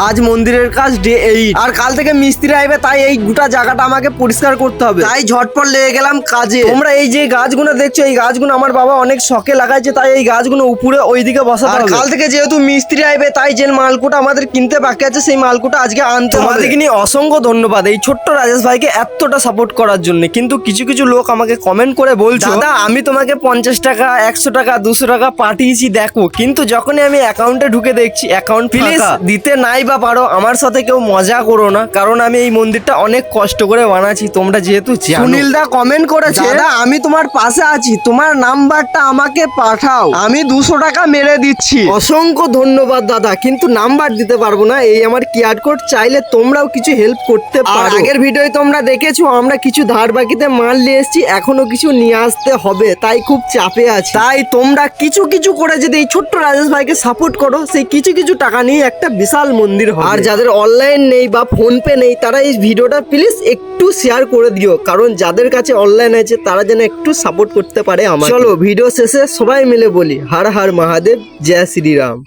আজ মন্দিরের কাজ ডে 8 আর কাল থেকে মিস্ত্রি আইবে, তাই এই গোটা জায়গাটা আমাকে পরিষ্কার করতে হবে। তাই ঝটপট লেগে গেলাম কাজে। তোমরা এই যে গাছগুলো দেখছো, এই গাছগুলো আমার বাবা অনেক শখে লাগাইছে, তাই এই গাছগুলো উপরে ওইদিকে বসাতে হবে। কাল থেকে যেহেতু মিস্ত্রি আইবে, তাই যে মালকুটা আমাদের কিনতে বাকি আছে সেই মালকুটা আজকে আনতে হবে। তোমাদেরকে নিয়ে অসংখ্য ধন্যবাদ এই ছোট্ট রাজেশ ভাইকে এতটা সাপোর্ট করার জন্য। কিন্তু কিছু কিছু লোক আমাকে কমেন্ট করে বলছো, দাদা আমি তোমাকে 50 টাকা 100 টাকা 200 টাকা পাঠিয়েছি দেখো, কিন্তু যখনই আমি অ্যাকাউন্টে ঢুকে দেখছি অ্যাকাউন্ট প্লিজ দিতে নাই বা পারো, আমার সাথে কেউ মজা করো না, কারণ আমি এই মন্দিরটা অনেক কষ্ট করে বানাচ্ছি, তোমরা যেহেতু সুনীল দা কমেন্ট করেছে, দাদা আমি তোমার পাশে আছি, তোমার নাম্বারটা আমাকে পাঠাও, আমি 200 টাকা মেরে দিচ্ছি। অসংখ্য ধন্যবাদ দাদা, কিন্তু নাম্বার দিতে পারবো না, এই আমার কিউআর কোড, চাইলে তোমরাও কিছু হেল্প করতে পারো। আগের ভিডিওয় তোমরা দেখেছো আমরা কিছু ধার বাকিতে মাল নিয়ে এসেছি, এখনো কিছু নিয়ে আসতে হবে, তাই খুব চাপে আছে। তাই তোমরা কিছু কিছু করে যদি এই ছোট্ট রাজেশ ভাইকে সাপোর্ট করো, সেই কিছু কিছু টাকা নিয়ে একটা বিশাল মন্দির হবে। আর যাদের অনলাইন নেই বা ফোন পে নেই, তারা এই ভিডিওটা প্লিজ একটু শেয়ার করে দিও, কারণ যাদের কাছে অনলাইন আছে তারা যেন একটু সাপোর্ট করতে পারে আমাকে। চলো ভিডিও শেষে সবাই মিলে বলি হর হর মহাদেব, জয় শ্রীরাম।